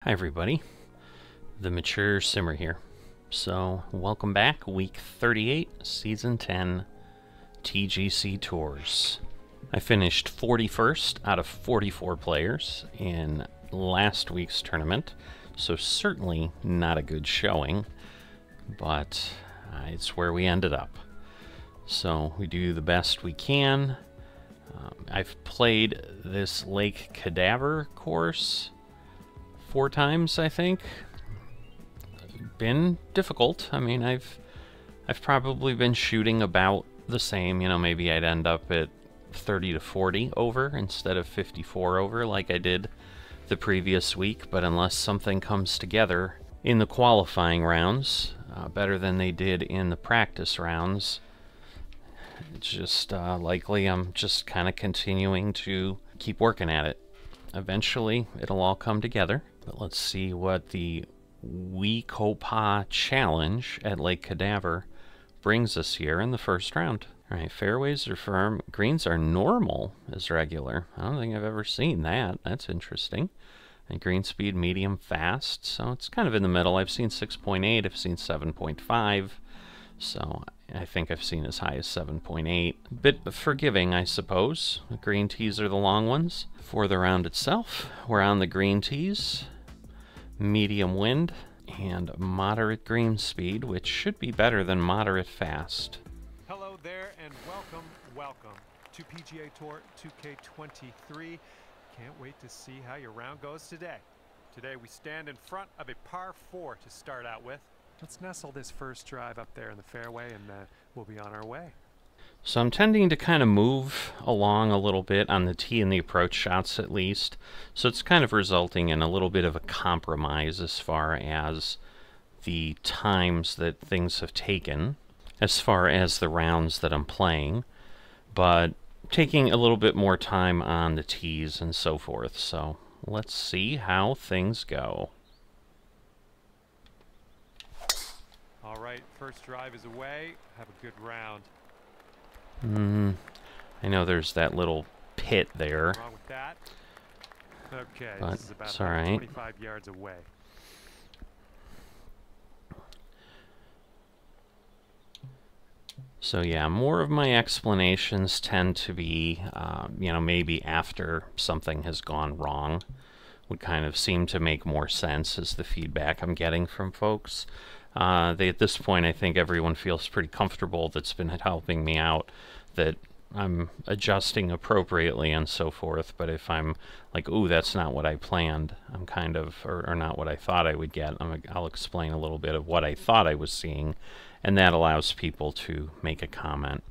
Hi everybody, the Mature Simmer here. So, welcome back, week 38, season 10, TGC Tours. I finished 41st out of 44 players in last week's tournament, so certainly not a good showing, but it's where we ended up. So, we do the best we can. I've played this Lake Cadaver course 4 times, I think. Been difficult. I mean, I've probably been shooting about the same. You know, maybe I'd end up at 30 to 40 over instead of 54 over like I did the previous week. But unless something comes together in the qualifying rounds better than they did in the practice rounds, it's just likely I'm just kind of continuing to keep working at it. Eventually, it'll all come together. But let's see what the Pga challenge at Lake Cadaver brings us here in the first round. Alright, fairways are firm. Greens are normal as regular. I don't think I've ever seen that. That's interesting. And green speed medium fast, so it's kind of in the middle. I've seen 6.8, I've seen 7.5, so I think I've seen as high as 7.8. Bit forgiving, I suppose. The green tees are the long ones. For the round itself, we're on the green tees, medium wind, and moderate green speed, which should be better than moderate fast. Hello there and welcome to PGA Tour 2K23. Can't wait to see how your round goes today. Today we stand in front of a par 4 to start out with. Let's nestle this first drive up there in the fairway and we'll be on our way. So I'm tending to kind of move along a little bit on the tee and the approach shots at least. So it's kind of resulting in a little bit of a compromise as far as the times that things have taken, as far as the rounds that I'm playing, but taking a little bit more time on the tees and so forth. So let's see how things go. All right, first drive is away. Have a good round. I know there's that little pit there. Wrong with that. Okay, but this is about it's all right. 25 yards away. So yeah, more of my explanations tend to be, you know, maybe after something has gone wrong, would kind of seem to make more sense as the feedback I'm getting from folks. At this point, I think everyone feels pretty comfortable that's been helping me out, that I'm adjusting appropriately and so forth. But if I'm like, ooh, that's not what I planned, I'm kind of, or not what I thought I would get, I'll explain a little bit of what I thought I was seeing, and that allows people to make a comment.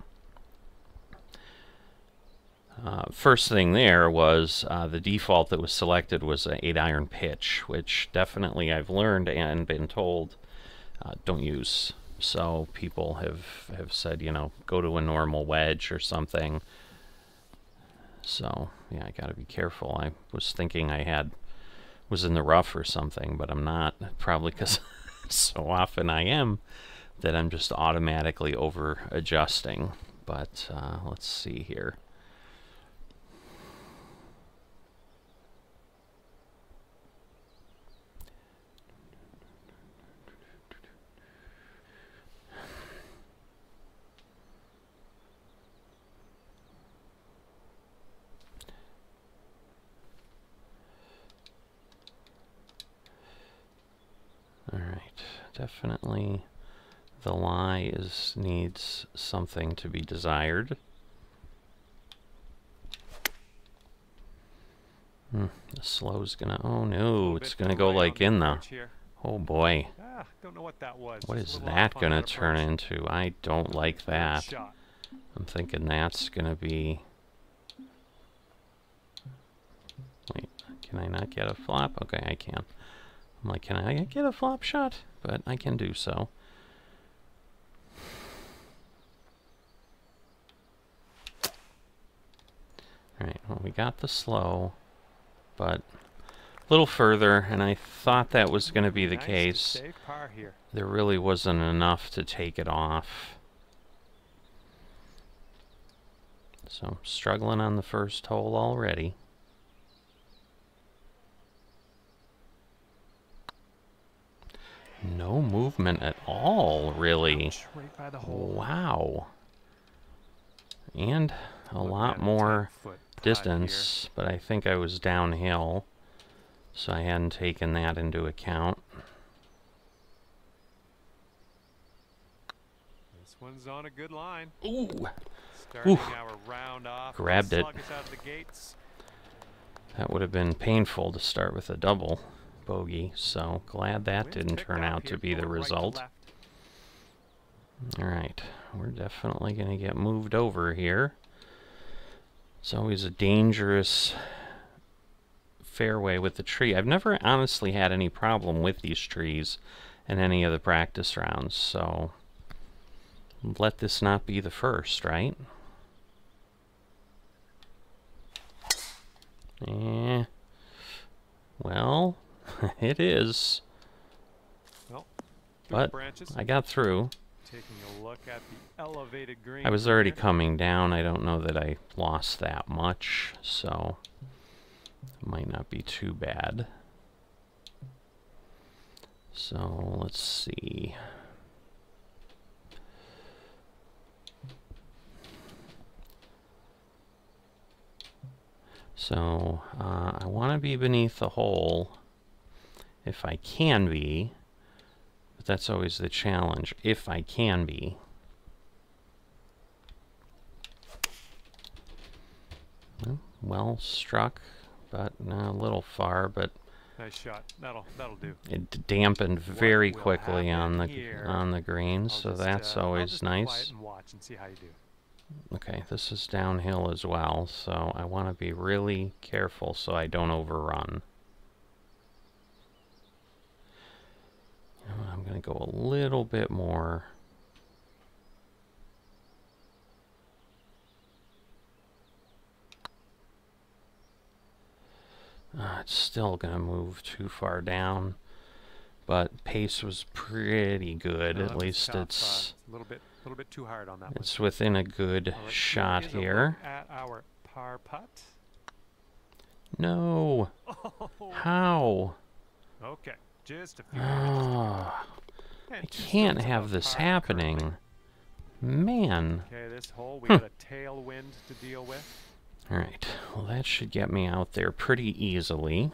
First thing there was the default that was selected was an 8-iron pitch, which definitely I've learned and been told don't use. So people have said, you know, go to a normal wedge or something. So yeah, I gotta be careful. I was thinking I was in the rough or something, but I'm not, probably because so often I am that I'm just automatically over adjusting. But let's see here. Alright, definitely the lie needs something to be desired. The slow's gonna, oh no, it's gonna go like in the, oh boy. Don't know what that was. What is that gonna turn into? I don't like that. I'm thinking that's gonna be, wait, can I not get a flop? Okay, I can. I'm like, can I get a flop shot? But I can do so. Alright, well, we got the slow, but a little further, and I thought that was going to be the case. There really wasn't enough to take it off. So, struggling on the first hole already. No movement at all, really. Ouch, right by the hole. Wow. And a Looking lot at a more 10-foot putt distance, but I think I was downhill, so I hadn't taken that into account. This one's on a good line. Ooh! Starting Oof. our round off. Grabbed it. Sluggish out of the gates. That would have been painful to start with a double bogey, so glad that Wind's didn't picked turn up out to here, be the going right to result. left. Alright, we're definitely going to get moved over here. It's always a dangerous fairway with the tree. I've never honestly had any problem with these trees in any of the practice rounds, so let this not be the first, right? Well, it is. Well, But branches. I got through. Taking a look at the elevated green. I was already coming down. I don't know that I lost that much, so it might not be too bad. So let's see. So I want to be beneath the hole if I can be, but that's always the challenge, if I can be. Well struck, but a little far, but Nice shot. That'll do. it dampened very will quickly on happen the green, so that's I'll always just be nice. quiet and watch and see how you do. Okay, this is downhill as well, so I want to be really careful so I don't overrun. You know, I'm going to go a little bit more. It's still going to move too far down, but pace was pretty good. No, At that was least tough. it's A little bit too hard on that it's within a good one. shot Here's a here. look at our par putt. No. Oh. How? Okay, just a few. Ah, And I two can't strokes have above this par happening. currently. Man. Okay, this hole we got a tailwind to deal with. Alright, well that should get me out there pretty easily.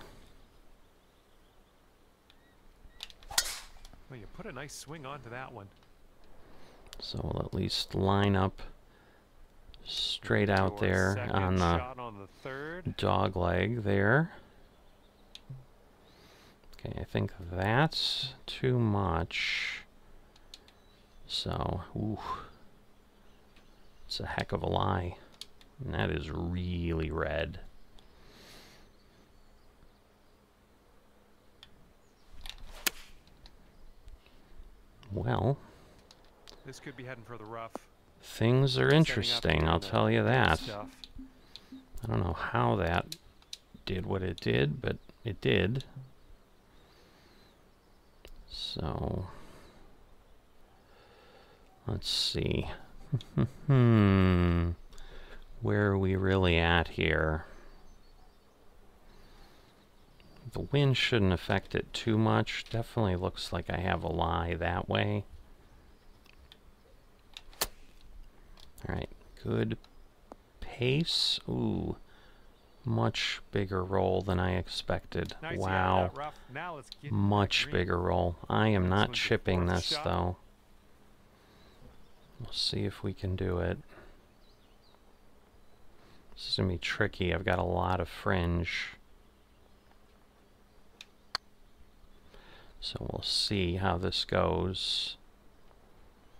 Well, you put a nice swing onto that one. So we'll at least line up straight out Your there second on the shot on the third. dog leg there. Okay, I think that's too much. So, ooh, it's a heck of a lie. And that is really red. Well, This could be heading for the rough. things are Setting up interesting, doing I'll the tell you good that. stuff. I don't know how that did what it did, but it did. So, let's see. Where are we really at here? The wind shouldn't affect it too much. Definitely looks like I have a lie that way. Alright, good pace. Ooh, much bigger roll than I expected. Nice, Wow, that rough. Now let's get much green. bigger roll. I am not one's your chipping fourth this shot. though. We'll see if we can do it. This is going to be tricky. I've got a lot of fringe. So we'll see how this goes.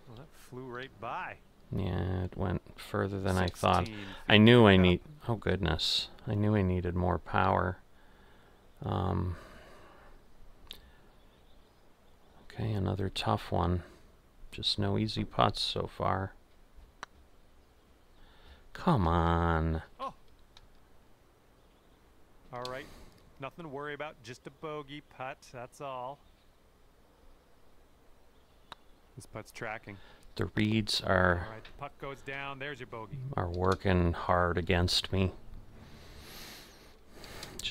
Well, that flew right by. Yeah, it went further than I thought. 16 I knew I feet need... up. Oh, goodness. I knew I needed more power. Okay, another tough one. Just no easy putts so far. Come on. Oh. All right. Nothing to worry about. Just a bogey putt. That's all. This putt's tracking. The reeds All are right. The putt goes down. There's your bogey. working hard against me.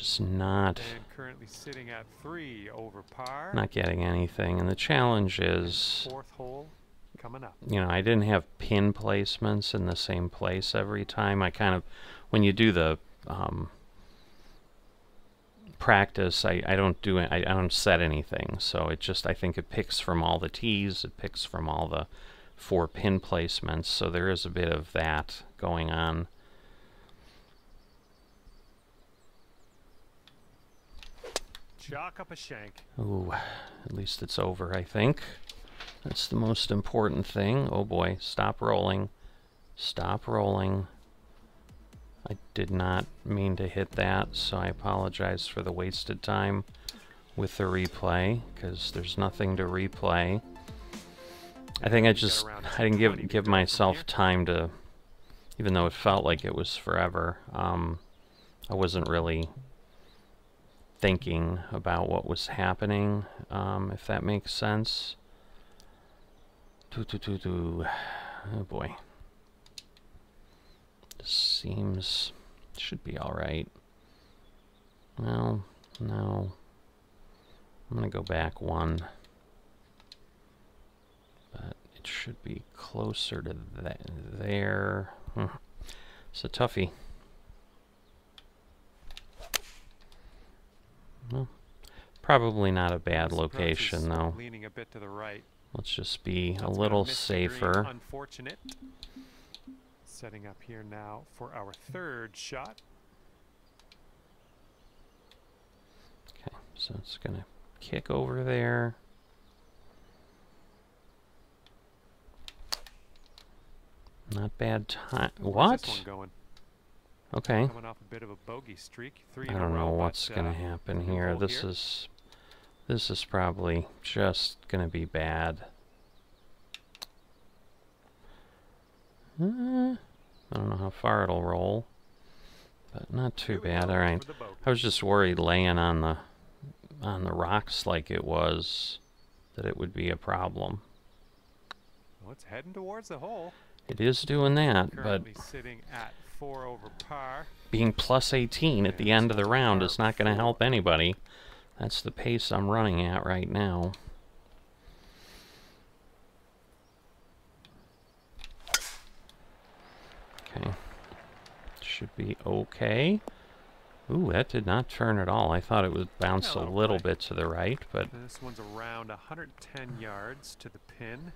just not And currently sitting at 3 over par. not getting anything. And the challenge is, Fourth hole coming up. you know, I didn't have pin placements in the same place every time. I kind of, when you do the practice, I don't do it. I don't set anything. So it just, I think it picks from all the tees. It picks from all the 4 pin placements. So there is a bit of that going on. Chalk up a shank. Ooh, at least it's over, I think. That's the most important thing. Oh boy, stop rolling. Stop rolling. I did not mean to hit that, so I apologize for the wasted time with the replay, because there's nothing to replay. I think I didn't give myself time to, even though it felt like it was forever, I wasn't really thinking about what was happening, if that makes sense. Oh boy. This seems, should be alright. Well, no. I'm gonna go back 1. But it should be closer to there. It's a toughie. Well, probably not a bad location, though. Leaning a bit to the right. Let's just be a little safer. Unfortunate. Setting up here now for our 3rd shot. Okay, so it's gonna kick over there. Not bad time. What? This one going? Okay. Coming off a bit of a bogey streak. 3 I in a don't know row, what's but, gonna happen here. This is probably just gonna be bad. I don't know how far it'll roll, but not too bad. All right. I was just worried laying on the rocks like it was that it would be a problem. Well, it's heading towards the hole. It is doing that, Currently but sitting at 4 over par. being plus 18 at the end of the round is not going to help anybody. That's the pace I'm running at right now. Okay. Should be okay. Ooh, that did not turn at all. I thought it would bounce a little bit to the right, but... This one's around 110 yards to the pin.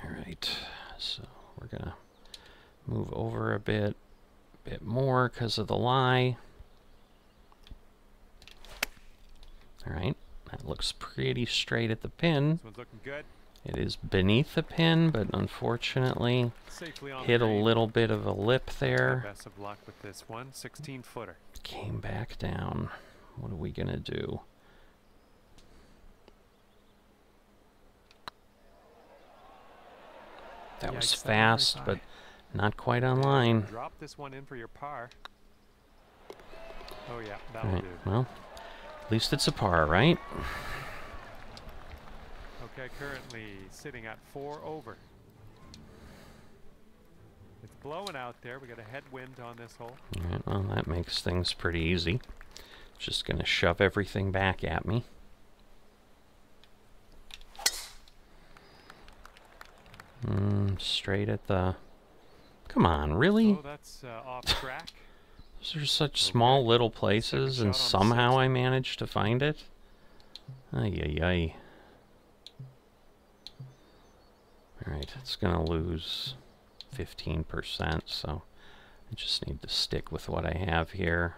Alright, so we're going to move over a bit more because of the lie. Alright, that looks pretty straight at the pin. This one's looking good. It is beneath the pin, but unfortunately hit a little bit of a lip there. Best of luck with this one. 16-footer. Came back down. What are we going to do? That was fast, but not quite on line. Drop this one in for your par. Oh yeah, that'll Right, do. well, at least it's a par, right? Okay, currently sitting at 4 over. It's blowing out there. We got a headwind on this hole. All right, well, that makes things pretty easy. Just going to shove everything back at me. Straight at the... Come on, really? Oh, that's off track. Those are such small little places, and somehow I managed to find it? Ay, ay, ay. Alright, it's going to lose 15%, so I just need to stick with what I have here.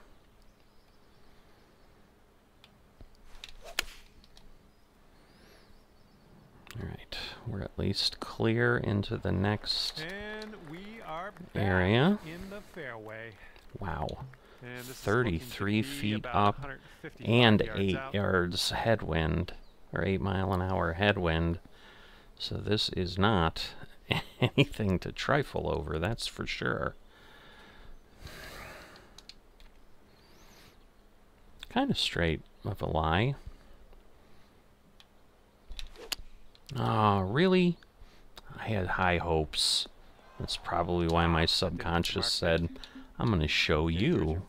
Alright, we're at least clear into the next and we are area. In the fairway. Wow. And this 33 is feet up and 8 yards headwind, or 8 mile an hour headwind. So this is not anything to trifle over, that's for sure. Kind of straight of a lie. Ah, really? I had high hopes. That's probably why my subconscious said, I'm going to show you.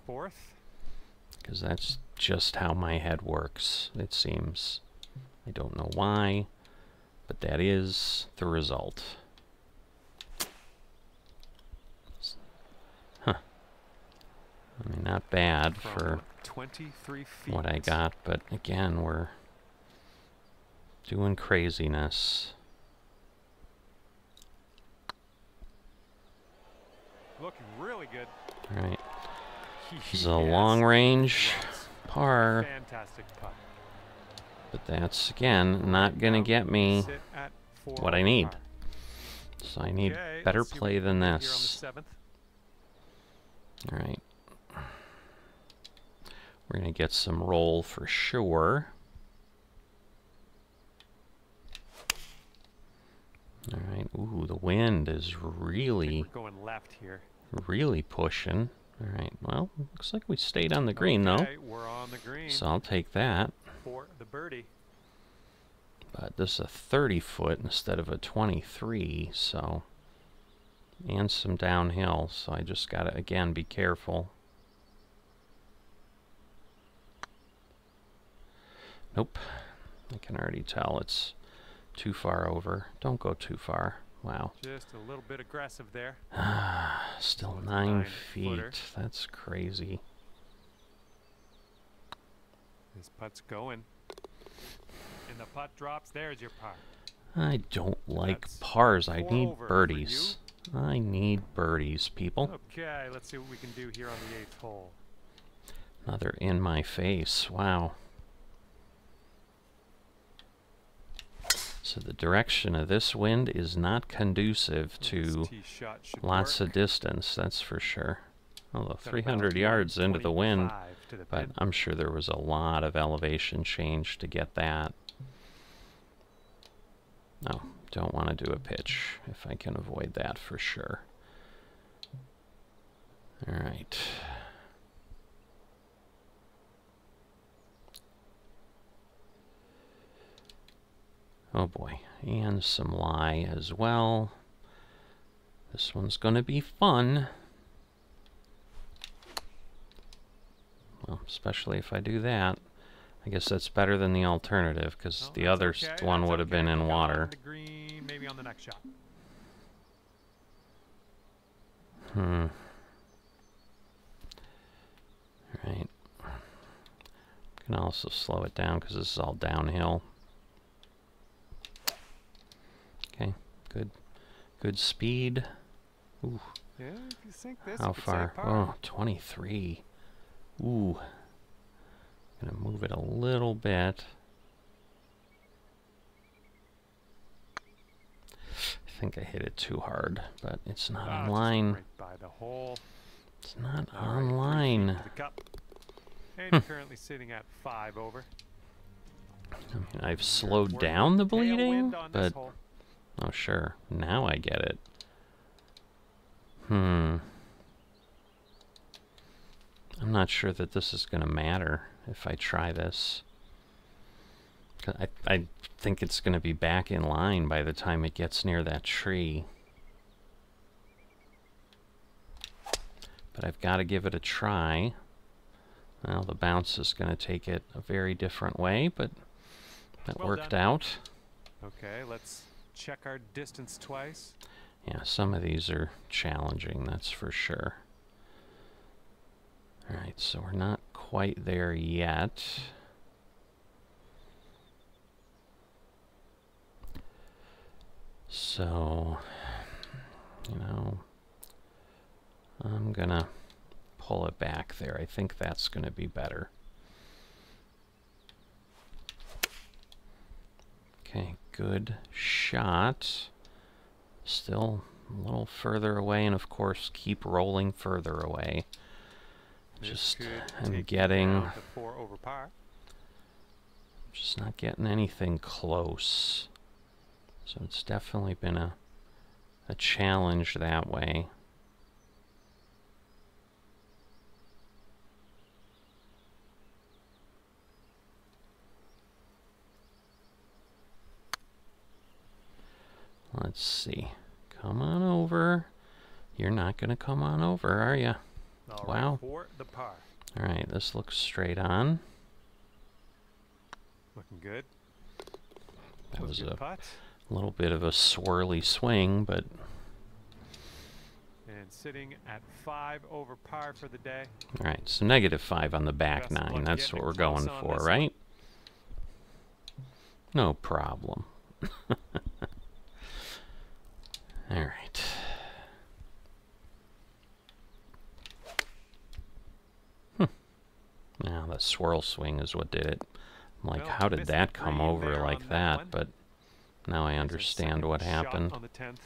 because that's just how my head works, it seems. I don't know why, but that is the result. Huh. I mean, not bad for 23 feet. what I got, but again, we're doing craziness. Looking really good. All right. This is a long range par, Fantastic putt. but that's, again, not going to get me Sit at 4 what I over need. par. So I need Okay, better let's see what play we than can do here on the this. 7th. All right. We're going to get some roll for sure. All right. Ooh, the wind is really, We're going left here. really pushing. All right. Well, looks like we stayed on the green, though. Okay, we're on the green So I'll take that. for the birdie. But this is a 30-foot instead of a 23, so... And some downhill, so I just gotta, again, be careful. Nope. I can already tell it's too far over. Don't go too far. Wow. Just a little bit aggressive there. Still So it's a 9 9-footer. feet. That's crazy. This putt's going. And the putt drops. There's your par. I don't like That's pars. I 4 need over for birdies. I need birdies, people. Okay, let's see what we can do here on the 8th hole. Another in my face. Wow. So the direction of this wind is not conducive This to tee shot should lots work. of distance, that's for sure. Although Got about 300 yards into the wind, 125 to the but pin. I'm sure there was a lot of elevation change to get that. No, don't want to do a pitch if I can avoid that for sure. All right. Oh boy, and some lie as well. This one's gonna be fun. Well, especially if I do that. I guess that's better than the alternative, because No, the that's other okay, one that's would have been okay. in We'll go water. on the green, maybe on the next shot. Alright. Can also slow it down because this is all downhill. Okay, good speed. Ooh, Yeah, if you sink this, how you could say far? par. Oh, 23. Ooh. Gonna move it a little bit. I think I hit it too hard, but it's not Ah, on just line. right by the hole. It's not All right, on 3 feet line. to the cup. And you're currently sitting at 5 over. I mean, I've slowed We're down the tailwind bleeding, on this but hole. oh sure, now I get it. I'm not sure that this is going to matter if I try this. I think it's going to be back in line by the time it gets near that tree. But I've got to give it a try. Well, the bounce is going to take it a very different way, but that Well worked done. out. Okay, let's check our distance twice. Yeah, some of these are challenging, that's for sure. Alright, so we're not quite there yet. So, you know, I'm gonna pull it back there. I think that's gonna be better. Okay, good shot. Still a little further away, and of course keep rolling further away. This Just could I'm take you getting down to 4 over par. just not getting anything close. So it's definitely been a challenge that way. Let's see. Come on over. You're not going to come on over, are you? All Wow. right, for the par. Alright, this looks straight on. Looking good. That was a putt. little bit of a swirly swing, but... And sitting at 5 over par for the day. Alright, so -5 on the back Best of 9. luck That's getting what we're it close going on for, this right? No problem. Alright. Now the swirl swing is what did it. I'm like, Well, how did missed that the come green over there like on that that? one. But now I There's a understand second what shot happened. on the 10th.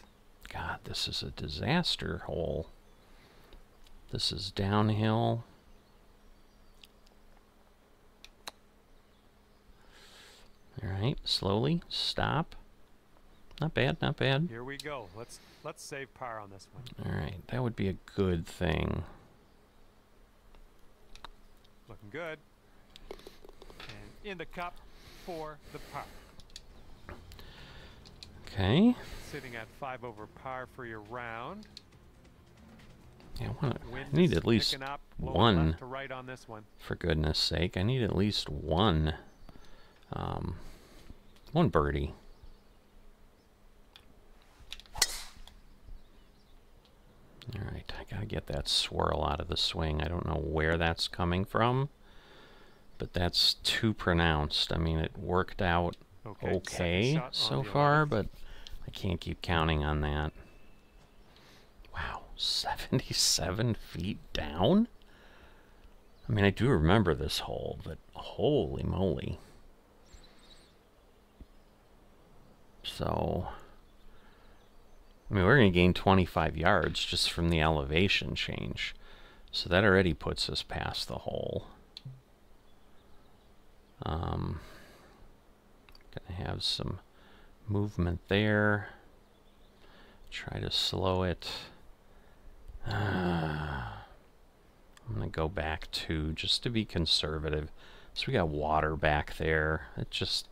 God, this is a disaster hole. This is downhill. Alright, slowly, stop. Not bad, not bad. Here we go. Let's save par on this one. Alright, that would be a good thing. Looking good. And in the cup for the par. Okay. Sitting at 5 over par for your round. Yeah, I Wind need is at least picking up, blowing one. left to right on this one. For goodness sake, I need at least one birdie. Alright, I gotta get that swirl out of the swing. I don't know where that's coming from, but that's too pronounced. I mean, it worked out okay so far, but I can't keep counting on that. Wow, 77 feet down? I mean, I do remember this hole, but holy moly. So, I mean, we're going to gain 25 yards just from the elevation change. So that already puts us past the hole. Going to have some movement there. Try to slow it. I'm going to go back 2 just to be conservative. So we got water back there. It's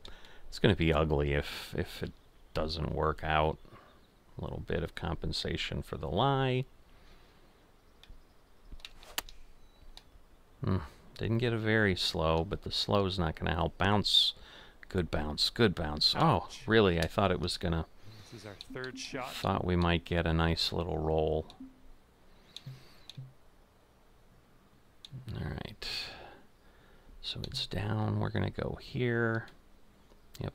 going to be ugly if it doesn't work out. A little bit of compensation for the lie. Didn't get a very slow, but the slow is not going to help. Bounce. Good bounce. Good bounce. Oh, really? I thought it was going to... This is our 3rd shot. Thought we might get a nice little roll. Alright. So it's down. We're going to go here. Yep.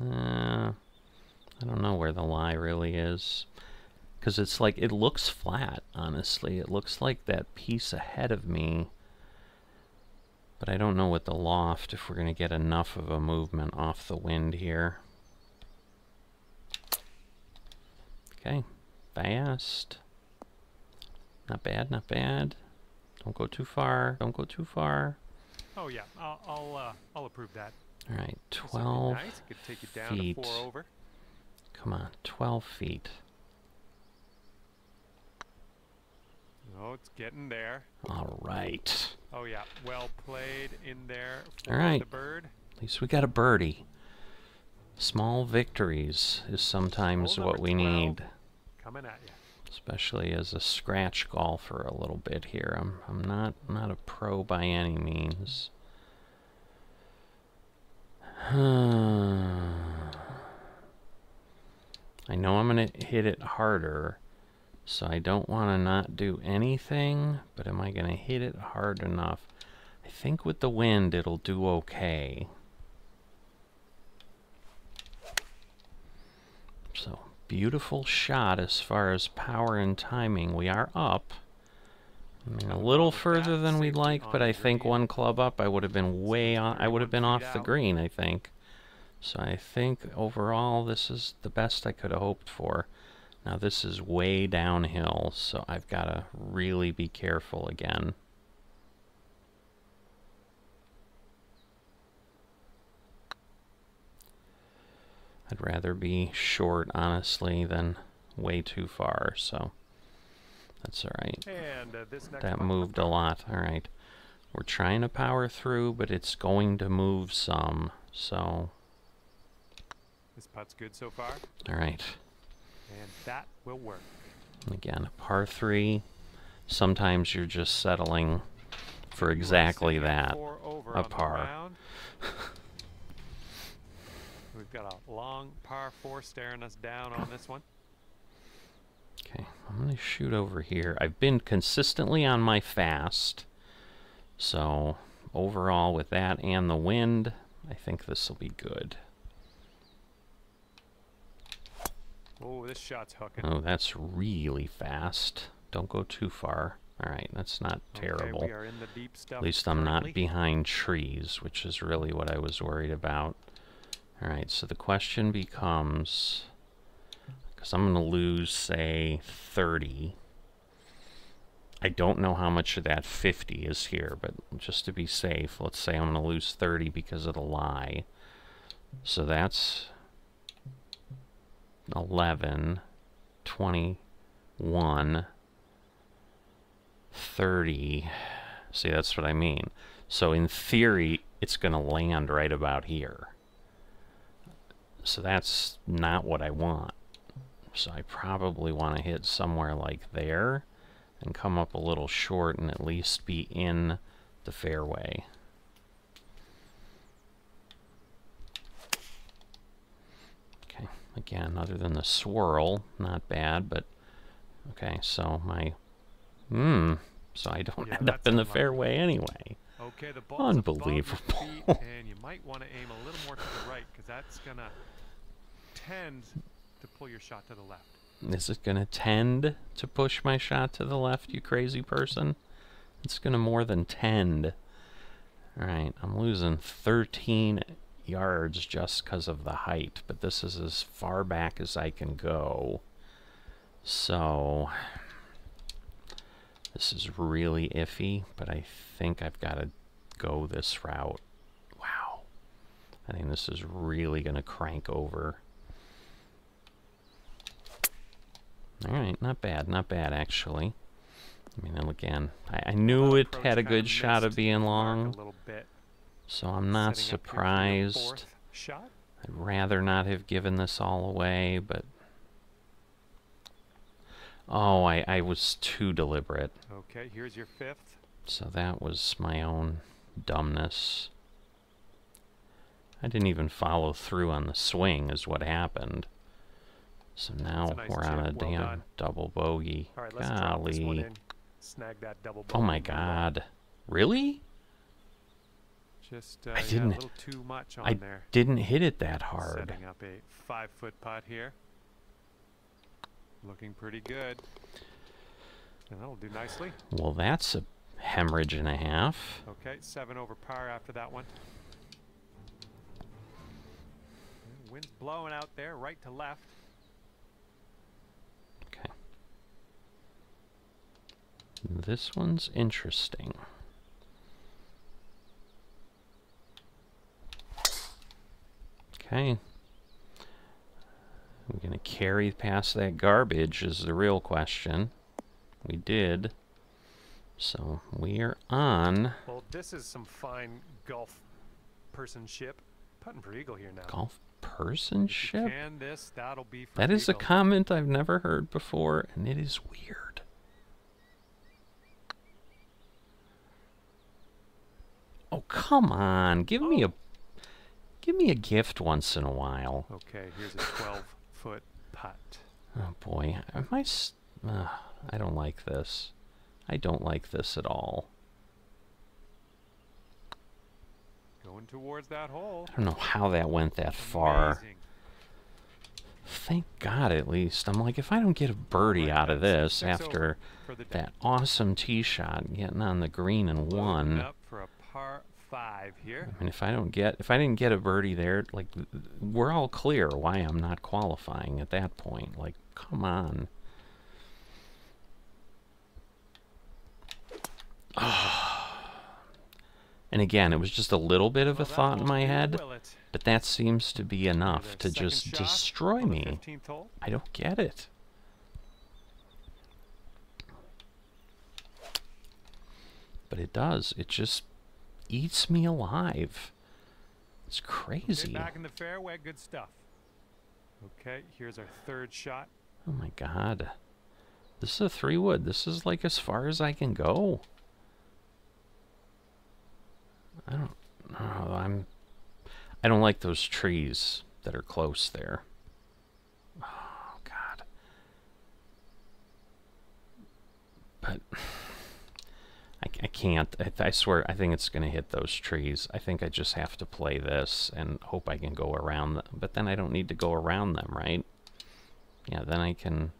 I don't know where the lie really is. Because it's like, it looks flat, honestly. It looks like that piece ahead of me. But I don't know with the loft if we're going to get enough of a movement off the wind here. Okay. Fast. Not bad, not bad. Don't go too far. Don't go too far. Oh yeah, I'll approve that. All right, This would be 12 nice. Could take you down feet. to 4 over. Come on, 12 feet. Oh, it's getting there. All right. Oh yeah, well played in there for All right. the bird. At least we got a birdie. Small victories is sometimes Hole what number we 12 need, coming at you. especially as a scratch golfer a little bit here. I'm not a pro by any means. I know I'm going to hit it harder, so I don't want to not do anything, but am I going to hit it hard enough? I think with the wind it'll do okay. So, beautiful shot as far as power and timing. We are up. I mean, a little further than we'd like, but I think one club up I would have been way on, I would have been off the green, I think. So I think overall this is the best I could have hoped for. Now this is way downhill, so I've got to really be careful again. I'd rather be short, honestly, than way too far, so that's all right. And this next That putt moved a lot. All right. We're trying to power through, but it's going to move some, so... This putt's good so far. All right. And that will work. Again, a par 3. Sometimes you're just settling for exactly that. A par. We've got a long par 4 staring us down on this one. Okay, I'm going to shoot over here. I've been consistently on my fast. So, overall, with that and the wind, I think this will be good. Oh, this shot's hooking. Oh, that's really fast. Don't go too far. Alright, that's not terrible. Okay, we are in the deep stuff At least I'm not behind trees, which is really what I was worried about. Alright, so the question becomes, because I'm going to lose, say, 30. I don't know how much of that 50 is here, but just to be safe, let's say I'm going to lose 30 because of the lie. So that's 11, 21, 30. See, that's what I mean. So in theory, it's going to land right about here. So that's not what I want. So I probably want to hit somewhere like there and come up a little short and at least be in the fairway. Okay, again, other than the swirl, not bad, but okay, so my so I don't end up in the fairway anyway. Okay, the ball's unbelievable. above your feet, and you might want to aim a little more to the right because that's gonna tend to pull your shot to the left. Is it going to tend to push my shot to the left, you crazy person? It's going to more than tend. Alright, I'm losing 13 yards just because of the height, but this is as far back as I can go. So, this is really iffy, but I think I've got to go this route. Wow. I think this is really going to crank over. Alright, not bad actually. I mean, again, I knew it had a good shot of being long, so I'm not surprised. I'd rather not have given this all away, but... Oh, I was too deliberate. Okay, here's your 5th. So that was my own dumbness. I didn't even follow through on the swing is what happened. So now we're on a damn double bogey. All right, let's drop this one in. Snag that double bogey. Oh my god. Really? Just I didn't, yeah, a little too much on there. Didn't hit it that hard. Setting up a 5-foot putt here. Looking pretty good. And that'll do nicely. Well, that's a hemorrhage and a half. Okay, 7 over par after that one. Wind's blowing out there, right to left. Okay. This one's interesting. Okay. We're going to carry past that garbage is the real question. We did. So we are on. Well, this is some fine golf personship. Putting for eagle here now. Golf personship? Can this, that'll be for that is eagle. A comment I've never heard before, and it is weird. Oh, come on. Give me a gift once in a while. Okay, here's a 12-foot putt. Oh boy, I don't like this. I don't like this at all. Going towards that hole. I don't know how that went that far. Thank God, at least. I'm like, if I don't get a birdie out of this after that awesome tee shot, getting on the green and one. Up for a par 5 here. I mean, if I didn't get a birdie there, like, we're all clear why I'm not qualifying at that point. Like, come on. And again, it was just a little bit of a thought in my head, but that seems to be enough to just destroy me. I don't get it. But it does. It just eats me alive. It's crazy. Back in the fairway, good stuff. Okay, here's our 3rd shot. Oh my God. This is a 3-wood. This is like as far as I can go. I don't know. I don't like those trees that are close there. Oh, God. But I can't. I swear, I think it's going to hit those trees. I think I just have to play this and hope I can go around them. But then I don't need to go around them, right? Yeah, then I can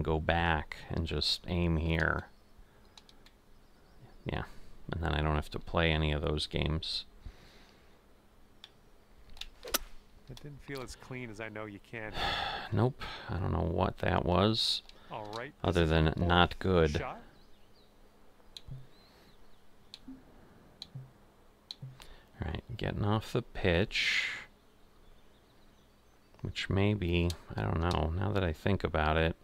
go back and just aim here. Yeah, and then I don't have to play any of those games. It didn't feel as clean as I know you can. Nope, I don't know what that was. All right. Other than not good. Shot. Alright, getting off the pitch. Which maybe, I don't know, now that I think about it,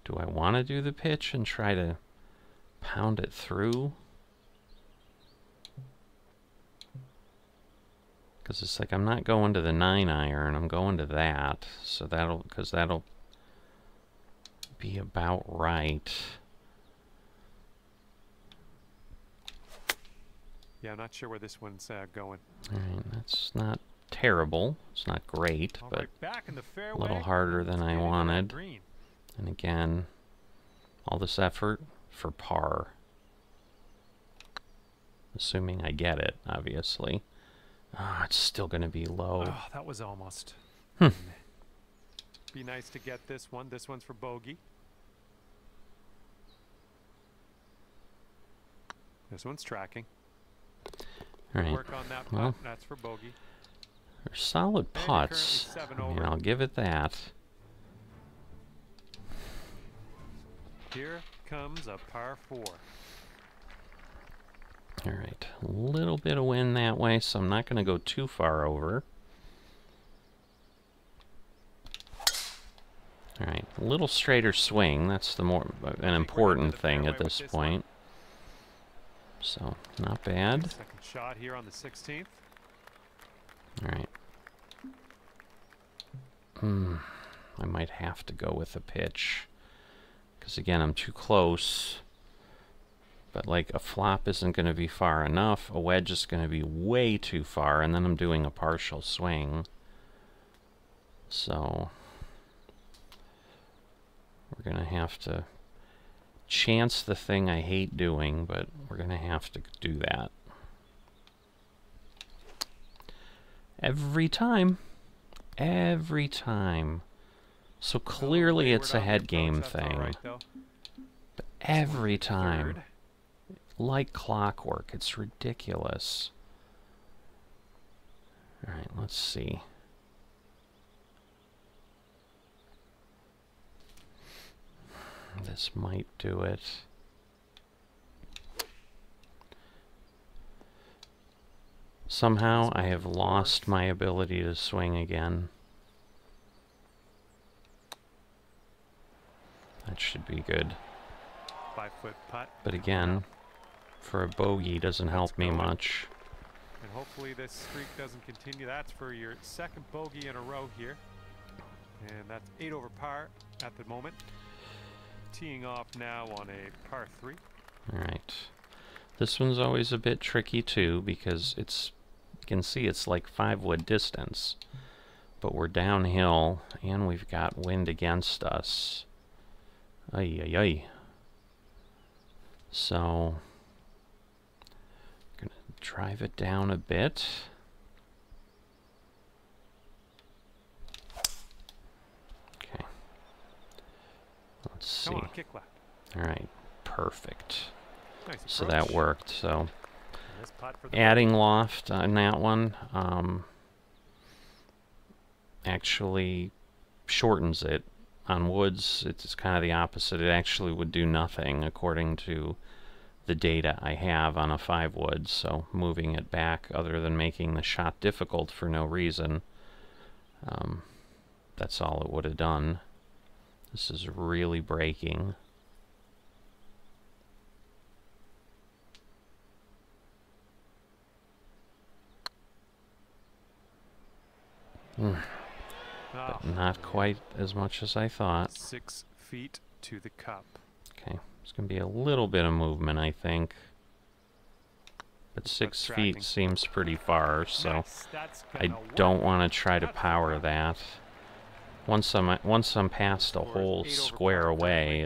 do I want to do the pitch and try to pound it through? Because it's like I'm not going to the 9-iron, I'm going to that. So that'll be about right. Yeah, I'm not sure where this one's going. Alright, that's not terrible. It's not great, All but right, back in the fairway. a little harder than I wanted. Green. And again, all this effort for par. Assuming I get it, obviously. Ah, it's still going to be low. Oh, that was almost. Be nice to get this one. This one's for bogey. This one's tracking. All right. Work on that putt. Well, That's for bogey. they're solid putts. currently 7 I mean, over. I'll give it that. Here comes a par 4. All right, a little bit of wind that way, so I'm not going to go too far over. All right, a little straighter swing. That's an important thing at this point. So, not bad. Second shot here on the 16th. All right. I might have to go with a pitch. Because again, I'm too close. But like a flop isn't going to be far enough. A wedge is going to be way too far. And then I'm doing a partial swing. So we're going to have to chance the thing I hate doing, but we're going to have to do that. Every time. Every time. So clearly it's a head game thing. Right, but every time. Like clockwork. It's ridiculous. Alright, let's see. This might do it. Somehow I have lost my ability to swing again. That should be good. 5-foot putt. But again, for a bogey doesn't help me much. And hopefully this streak doesn't continue. That's for your second bogey in a row here. And that's 8 over par at the moment. Teeing off now on a par 3. Alright. This one's always a bit tricky too, because it's, you can see it's like 5-wood distance. But we're downhill, and we've got wind against us. Ay, ay, ay. So, gonna drive it down a bit. Okay. Let's see. Come on, kick left. Alright, perfect. Nice So approach. that worked. So, And this putt for the adding loft on that one actually shortens it. On woods, it's kind of the opposite. It actually would do nothing according to the data I have on a 5-wood. So moving it back, other than making the shot difficult for no reason, that's all it would have done. This is really breaking. But not quite as much as I thought. 6 feet to the cup. Okay, there's going to be a little bit of movement, I think. But 6 feet seems pretty far, so Nice. That's I gonna don't work. want to try to That's power fine. that. Once I'm past a Scores whole 8 over square par away, currently.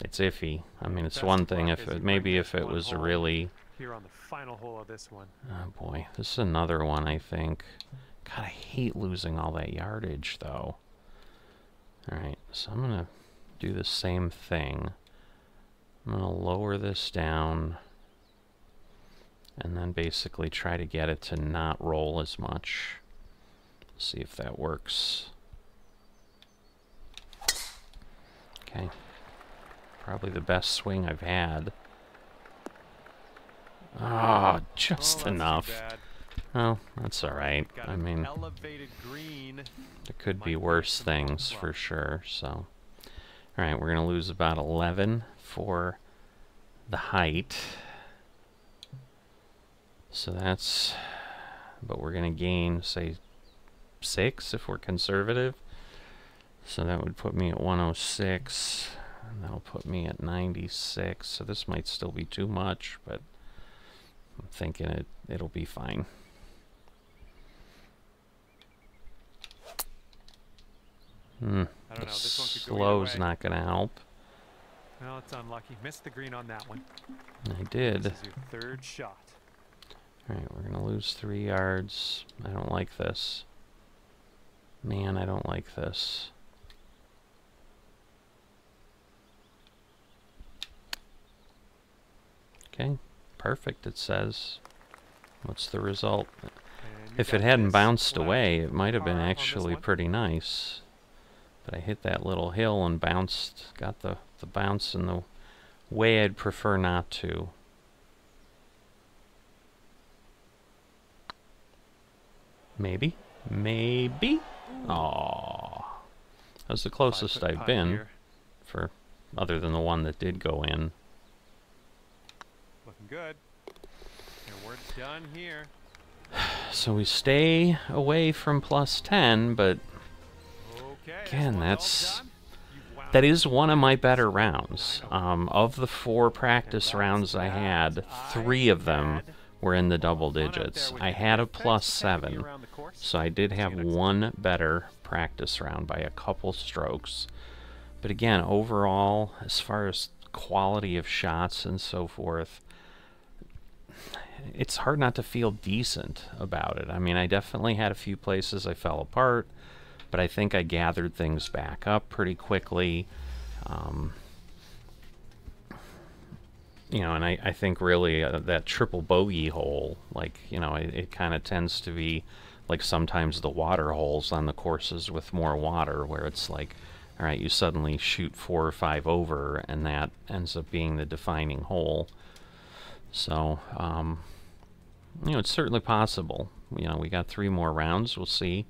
it's iffy. I mean, it's Best one of thing luck if as you maybe bring if this it one was a home really... here on the final hole of this one. Oh boy, this is another one, I think. God, I hate losing all that yardage, though. Alright, so I'm gonna do the same thing. I'm gonna lower this down and then basically try to get it to not roll as much. See if that works. Okay. Probably the best swing I've had. Ah, just Oh, enough. that's too bad. Oh, that's alright. Got I an mean, elevated green. there could be Might worse some problem things flow. for sure, so. Alright, we're gonna lose about 11 for the height. So that's, but we're gonna gain, say, 6 if we're conservative. So that would put me at 106, and that'll put me at 96. So this might still be too much, but I'm thinking it'll be fine. I don't know. This one could go either Slow's way. not gonna help. Well, it's unlucky. Missed the green on that one. I did. This is your third shot. Alright, we're gonna lose 3 yards. I don't like this. Man, I don't like this. Okay, perfect, it says. What's the result? And you If it got hadn't this bounced left away, it might have been par on this actually one. pretty nice. But I hit that little hill and bounced, got the bounce in the way I'd prefer not to. Maybe? Maybe? Aww. That was the closest 5-foot I've putt been, here. for other than the one that did go in. Looking good. And we're done here. So we stay away from plus 10, but Okay. again, this one's that's... all done. You've wound That up is one of my better with rounds. 9 over. Of the 4 practice And rounds I that's had, that. 3 of them had were in the double fun out there digits. with I you. had a Thanks plus for taking me 7, around the course. so I did See have you next time. one better practice round by a couple strokes. But again, overall, as far as quality of shots and so forth, it's hard not to feel decent about it. I mean, I definitely had a few places I fell apart, but I think I gathered things back up pretty quickly. You know, and I think really that triple bogey hole, like, you know, it kind of tends to be like sometimes the water holes on the courses with more water, where it's like, all right, you suddenly shoot 4 or 5 over, and that ends up being the defining hole. So, you know, it's certainly possible. You know, we got 3 more rounds. We'll see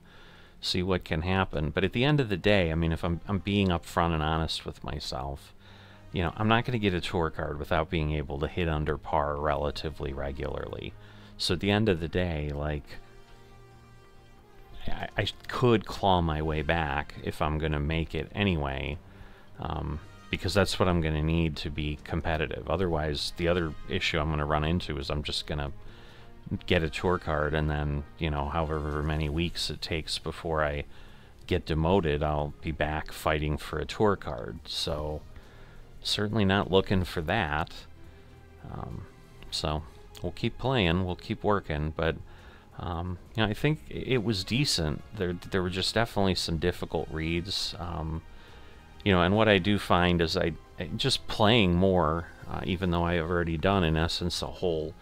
what can happen. But at the end of the day, I mean, if I'm being upfront and honest with myself, you know, I'm not going to get a tour card without being able to hit under par relatively regularly. So at the end of the day, like, I could claw my way back if I'm going to make it anyway, because that's what I'm going to need to be competitive. Otherwise, the other issue I'm going to run into is I'm just going to get a tour card, and then, you know, however many weeks it takes before I get demoted, I'll be back fighting for a tour card. So certainly not looking for that. So we'll keep playing, we'll keep working, but you know, I think it was decent. There were just definitely some difficult reads. You know, and what I do find is I just playing more, even though I have already done in essence a whole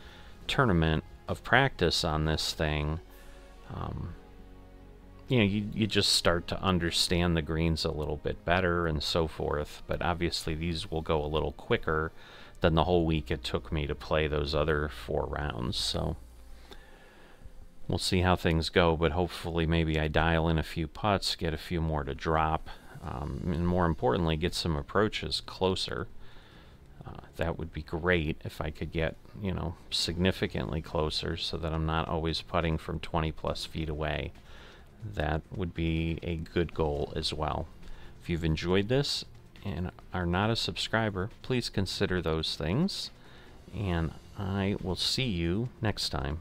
tournament of practice on this thing. You know, you just start to understand the greens a little bit better and so forth, but obviously these will go a little quicker than the whole week it took me to play those other 4 rounds, so we'll see how things go, but hopefully maybe I dial in a few putts, get a few more to drop, and more importantly, get some approaches closer. That would be great if I could get, you know, significantly closer so that I'm not always putting from 20 plus feet away. That would be a good goal as well. If you've enjoyed this and are not a subscriber, please consider those things. And I will see you next time.